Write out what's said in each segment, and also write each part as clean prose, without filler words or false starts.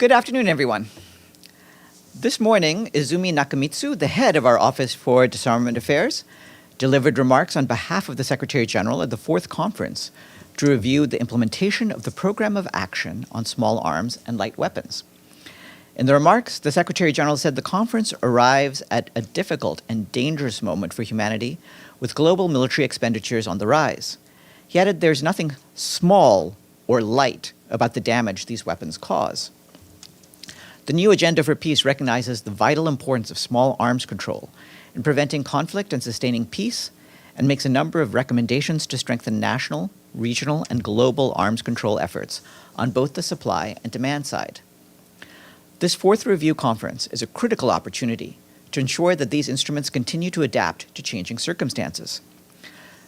Good afternoon, everyone. This morning, Izumi Nakamitsu, the head of our Office for Disarmament Affairs, delivered remarks on behalf of the Secretary General at the fourth conference to review the implementation of the Program of Action on Small Arms and Light Weapons. In the remarks, the Secretary General said the conference arrives at a difficult and dangerous moment for humanity with global military expenditures on the rise. He added there's nothing small or light about the damage these weapons cause. The new Agenda for Peace recognizes the vital importance of small arms control in preventing conflict and sustaining peace, and makes a number of recommendations to strengthen national, regional, and global arms control efforts on both the supply and demand side. This fourth review conference is a critical opportunity to ensure that these instruments continue to adapt to changing circumstances.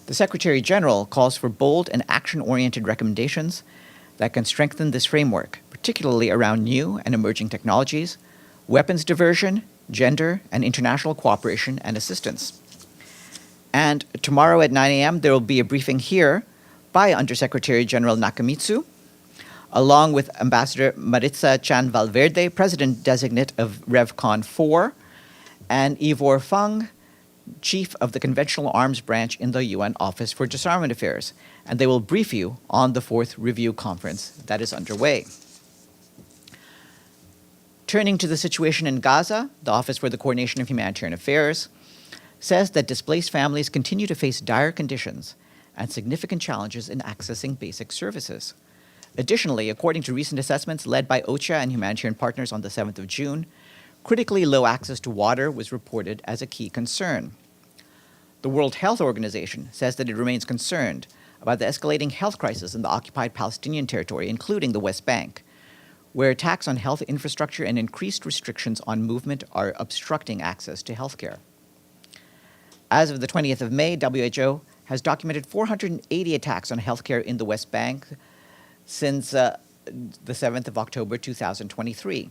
The Secretary General calls for bold and action-oriented recommendations that can strengthen this framework, particularly around new and emerging technologies, weapons diversion, gender, and international cooperation and assistance. And tomorrow at 9 a.m., there will be a briefing here by Undersecretary General Nakamitsu, along with Ambassador Maritza Chan Valverde, President-designate of RevCon 4, and Ivor Fung, Chief of the Conventional Arms Branch in the UN Office for Disarmament Affairs, and they will brief you on the fourth review conference that is underway. Turning to the situation in Gaza, the Office for the Coordination of Humanitarian Affairs says that displaced families continue to face dire conditions and significant challenges in accessing basic services. Additionally, according to recent assessments led by OCHA and humanitarian partners on the 7th of June, critically low access to water was reported as a key concern. The World Health Organization says that it remains concerned about the escalating health crisis in the occupied Palestinian territory, including the West Bank, where attacks on health infrastructure and increased restrictions on movement are obstructing access to healthcare. As of the 20th of May, WHO has documented 480 attacks on healthcare in the West Bank since the 7th of October 2023.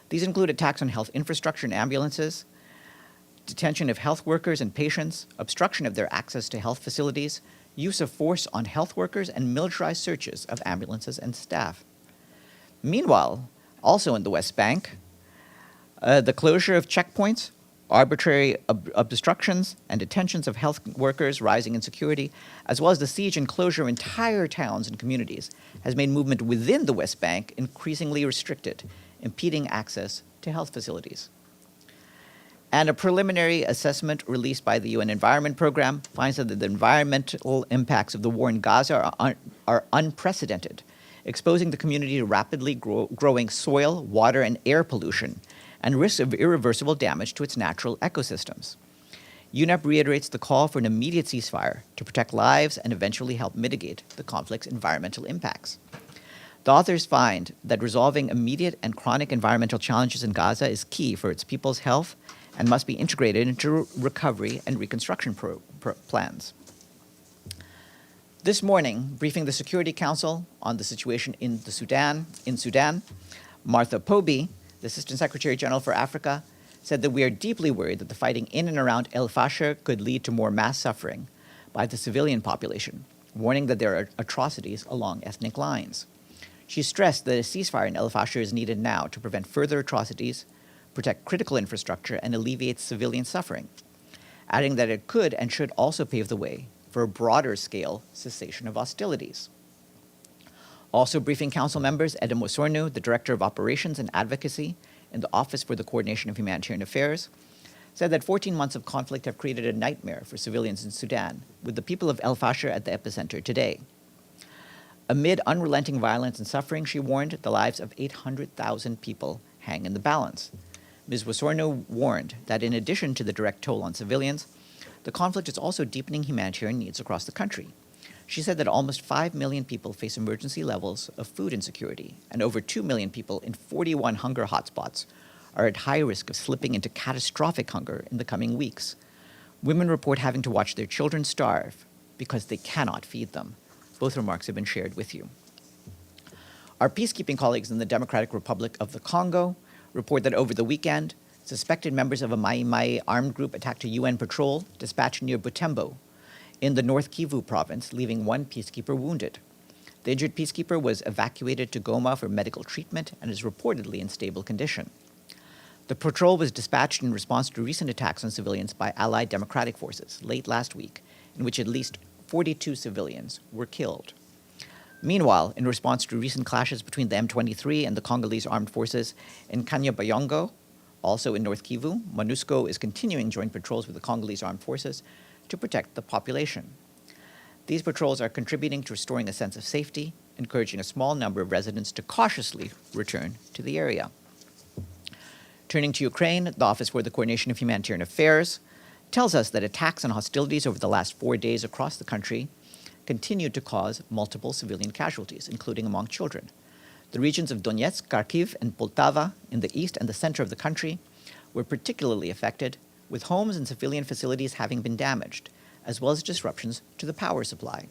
These include attacks on health infrastructure and ambulances, detention of health workers and patients, obstruction of their access to health facilities, use of force on health workers, and militarized searches of ambulances and staff. Meanwhile, also in the West Bank, the closure of checkpoints, arbitrary obstructions, and detentions of health workers, rising insecurity, as well as the siege and closure of entire towns and communities, has made movement within the West Bank increasingly restricted, impeding access to health facilities. And a preliminary assessment released by the UN Environment Program finds that the environmental impacts of the war in Gaza are unprecedented, exposing the community to rapidly growing soil, water, and air pollution, and risks of irreversible damage to its natural ecosystems. UNEP reiterates the call for an immediate ceasefire to protect lives and eventually help mitigate the conflict's environmental impacts. The authors find that resolving immediate and chronic environmental challenges in Gaza is key for its people's health and must be integrated into recovery and reconstruction plans. This morning, briefing the Security Council on the situation in Sudan, Martha Poby, the Assistant Secretary General for Africa, said that we are deeply worried that the fighting in and around El Fasher could lead to more mass suffering by the civilian population, warning that there are atrocities along ethnic lines. She stressed that a ceasefire in El Fasher is needed now to prevent further atrocities, protect critical infrastructure, and alleviate civilian suffering, adding that it could and should also pave the way for a broader scale cessation of hostilities. Also briefing Council members, Edem Osornu, the Director of Operations and Advocacy in the Office for the Coordination of Humanitarian Affairs, said that 14 months of conflict have created a nightmare for civilians in Sudan, with the people of El Fasher at the epicenter today. Amid unrelenting violence and suffering, she warned, the lives of 800,000 people hang in the balance. Ms. Osornu warned that in addition to the direct toll on civilians, the conflict is also deepening humanitarian needs across the country. She said that almost 5 million people face emergency levels of food insecurity, and over 2 million people in 41 hunger hotspots are at high risk of slipping into catastrophic hunger in the coming weeks. Women report having to watch their children starve because they cannot feed them. Both remarks have been shared with you. Our peacekeeping colleagues in the Democratic Republic of the Congo report that over the weekend, suspected members of a Mai Mai armed group attacked a UN patrol dispatched near Butembo in the North Kivu province, leaving one peacekeeper wounded. The injured peacekeeper was evacuated to Goma for medical treatment and is reportedly in stable condition. The patrol was dispatched in response to recent attacks on civilians by allied democratic forces late last week, in which at least 42 civilians were killed. Meanwhile, in response to recent clashes between the M23 and the Congolese armed forces in Kanyabayongo, also in North Kivu, MONUSCO is continuing joint patrols with the Congolese armed forces to protect the population. These patrols are contributing to restoring a sense of safety, encouraging a small number of residents to cautiously return to the area. Turning to Ukraine, the Office for the Coordination of Humanitarian Affairs tells us that attacks and hostilities over the last 4 days across the country continued to cause multiple civilian casualties, including among children. The regions of Donetsk, Kharkiv, and Poltava in the east and the center of the country were particularly affected, with homes and civilian facilities having been damaged, as well as disruptions to the power supply.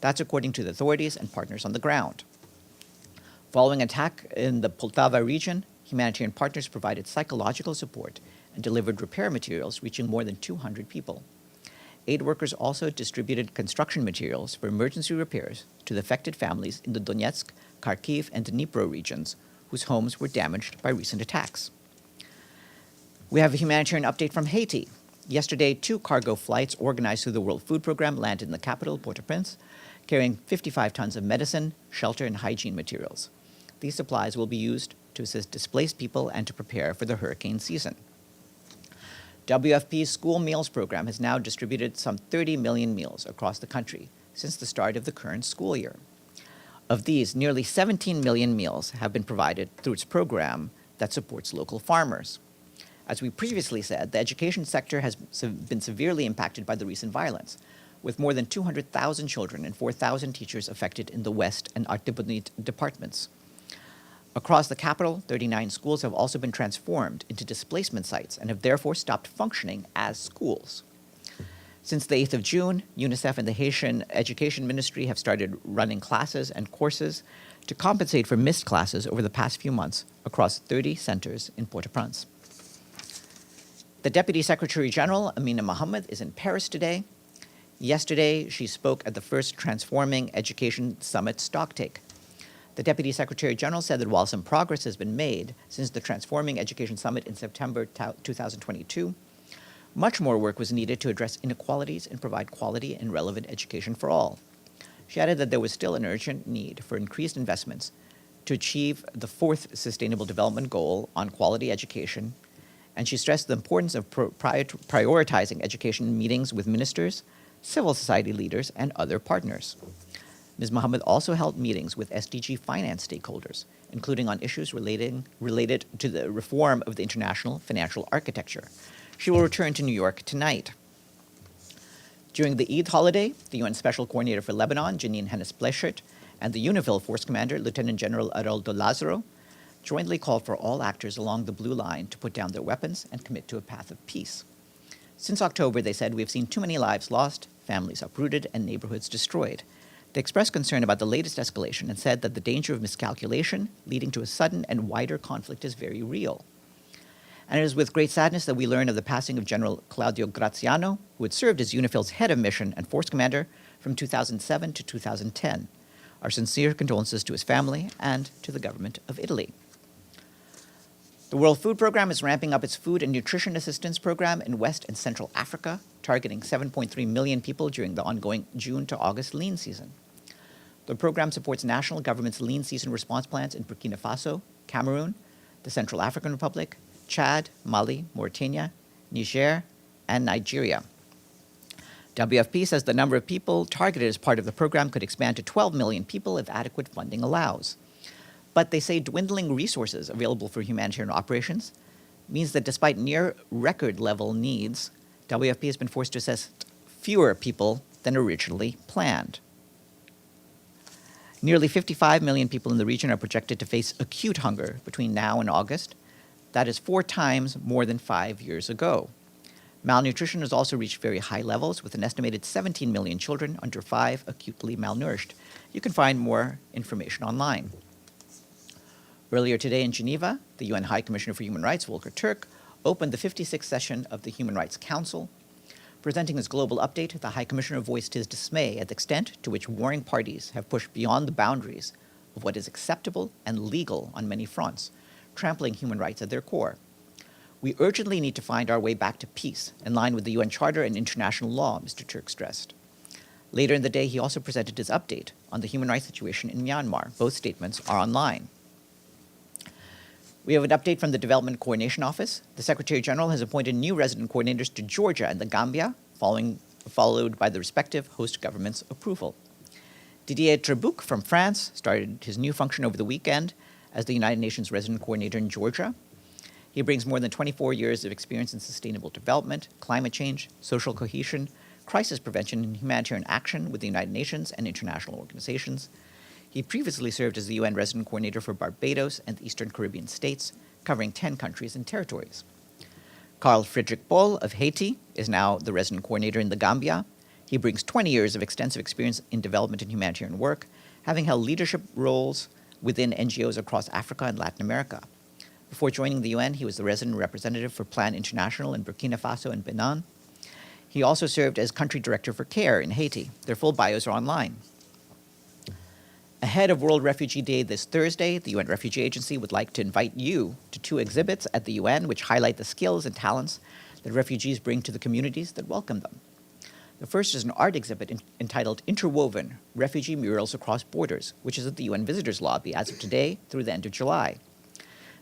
That's according to the authorities and partners on the ground. Following an attack in the Poltava region, humanitarian partners provided psychological support and delivered repair materials reaching more than 200 people. Aid workers also distributed construction materials for emergency repairs to the affected families in the Donetsk, Kharkiv, and Dnipro regions, whose homes were damaged by recent attacks. We have a humanitarian update from Haiti. Yesterday, 2 cargo flights organized through the World Food Program landed in the capital, Port-au-Prince, carrying 55 tons of medicine, shelter, and hygiene materials. These supplies will be used to assist displaced people and to prepare for the hurricane season. WFP's School Meals Program has now distributed some 30 million meals across the country since the start of the current school year. Of these, nearly 17 million meals have been provided through its program that supports local farmers. As we previously said, the education sector has been severely impacted by the recent violence, with more than 200,000 children and 4,000 teachers affected in the West and Artibonite departments. Across the capital, 39 schools have also been transformed into displacement sites and have therefore stopped functioning as schools. Since the 8th of June, UNICEF and the Haitian Education Ministry have started running classes and courses to compensate for missed classes over the past few months across 30 centers in Port-au-Prince. The Deputy Secretary General, Amina Mohammed, is in Paris today. Yesterday, she spoke at the first Transforming Education Summit stocktake. The Deputy Secretary General said that while some progress has been made since the Transforming Education Summit in September 2022, much more work was needed to address inequalities and provide quality and relevant education for all. She added that there was still an urgent need for increased investments to achieve the 4th Sustainable Development Goal on quality education, and she stressed the importance of prioritizing education meetings with ministers, civil society leaders, and other partners. Ms. Mohammed also held meetings with SDG finance stakeholders, including on issues related to the reform of the international financial architecture. She will return to New York tonight. During the Eid holiday, the UN Special Coordinator for Lebanon, Janine Hennis-Pleshert, and the UNIFIL Force Commander, Lieutenant General Aroldo Lazaro, jointly called for all actors along the Blue Line to put down their weapons and commit to a path of peace. Since October, they said, we have seen too many lives lost, families uprooted, and neighborhoods destroyed. They expressed concern about the latest escalation and said that the danger of miscalculation leading to a sudden and wider conflict is very real. And it is with great sadness that we learn of the passing of General Claudio Graziano, who had served as UNIFIL's head of mission and force commander from 2007 to 2010. Our sincere condolences to his family and to the government of Italy. The World Food Program is ramping up its food and nutrition assistance program in West and Central Africa, targeting 7.3 million people during the ongoing June to August lean season. The program supports national government's lean season response plans in Burkina Faso, Cameroon, the Central African Republic, Chad, Mali, Mauritania, Niger, and Nigeria. WFP says the number of people targeted as part of the program could expand to 12 million people if adequate funding allows. But they say dwindling resources available for humanitarian operations means that despite near record level needs, WFP has been forced to assist fewer people than originally planned. Nearly 55 million people in the region are projected to face acute hunger between now and August. That is 4 times more than 5 years ago. Malnutrition has also reached very high levels, with an estimated 17 million children under 5 acutely malnourished. You can find more information online. Earlier today in Geneva, the UN High Commissioner for Human Rights, Volker Turk, opened the 56th session of the Human Rights Council. Presenting his global update, the High Commissioner voiced his dismay at the extent to which warring parties have pushed beyond the boundaries of what is acceptable and legal on many fronts, trampling human rights at their core. We urgently need to find our way back to peace, in line with the UN Charter and international law, Mr. Turk stressed. Later in the day, he also presented his update on the human rights situation in Myanmar. Both statements are online. We have an update from the Development Coordination Office. The Secretary General has appointed new resident coordinators to Georgia and the Gambia, followed by the respective host governments' approval. Didier Trebuch from France started his new function over the weekend as the United Nations resident coordinator in Georgia. He brings more than 24 years of experience in sustainable development, climate change, social cohesion, crisis prevention, and humanitarian action with the United Nations and international organizations. He previously served as the UN resident coordinator for Barbados and the Eastern Caribbean states, covering 10 countries and territories. Carl Friedrich Boll of Haiti is now the resident coordinator in the Gambia. He brings 20 years of extensive experience in development and humanitarian work, having held leadership roles within NGOs across Africa and Latin America. Before joining the UN, he was the resident representative for Plan International in Burkina Faso and Benin. He also served as country director for CARE in Haiti. Their full bios are online. Ahead of World Refugee Day this Thursday, the UN Refugee Agency would like to invite you to 2 exhibits at the UN which highlight the skills and talents that refugees bring to the communities that welcome them. The first is an art exhibit entitled Interwoven, Refugee Murals Across Borders, which is at the UN Visitors Lobby as of today through the end of July.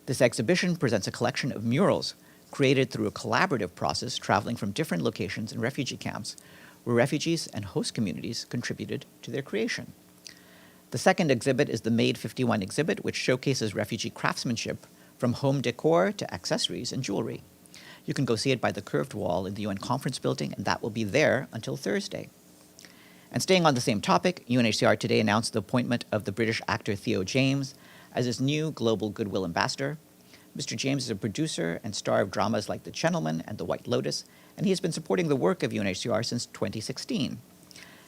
This exhibition presents a collection of murals created through a collaborative process traveling from different locations in refugee camps, where refugees and host communities contributed to their creation. The second exhibit is the Made 51 exhibit, which showcases refugee craftsmanship from home decor to accessories and jewelry. You can go see it by the curved wall in the UN Conference Building, and that will be there until Thursday. And staying on the same topic, UNHCR today announced the appointment of the British actor Theo James as its new Global Goodwill Ambassador. Mr. James is a producer and star of dramas like The Gentleman and The White Lotus, and he has been supporting the work of UNHCR since 2016.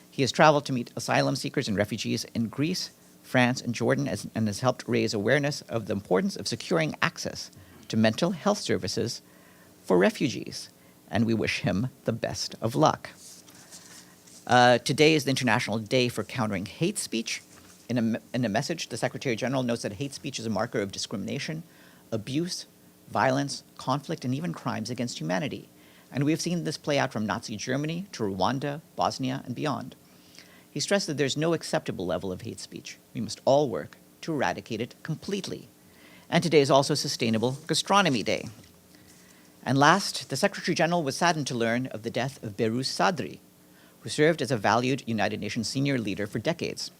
He has traveled to meet asylum seekers and refugees in Greece, France, and Jordan, and has helped raise awareness of the importance of securing access to mental health services for refugees, and we wish him the best of luck. Today is the International Day for Countering Hate Speech. In a message, the Secretary General notes that hate speech is a marker of discrimination, abuse, violence, conflict, and even crimes against humanity. And we have seen this play out from Nazi Germany to Rwanda, Bosnia, and beyond. He stressed that there's no acceptable level of hate speech. We must all work to eradicate it completely. And today is also Sustainable Gastronomy Day. And last, the Secretary General was saddened to learn of the death of Behrouz Sadri, who served as a valued United Nations senior leader for decades.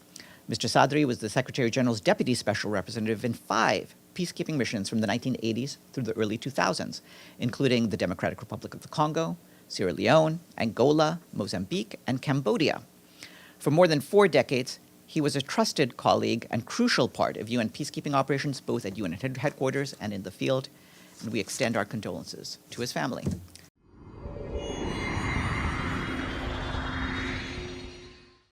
Mr. Sadri was the Secretary General's deputy special representative in 5 peacekeeping missions from the 1980s through the early 2000s, including the Democratic Republic of the Congo, Sierra Leone, Angola, Mozambique, and Cambodia. For more than 4 decades, he was a trusted colleague and crucial part of UN peacekeeping operations, both at UN headquarters and in the field, and we extend our condolences to his family.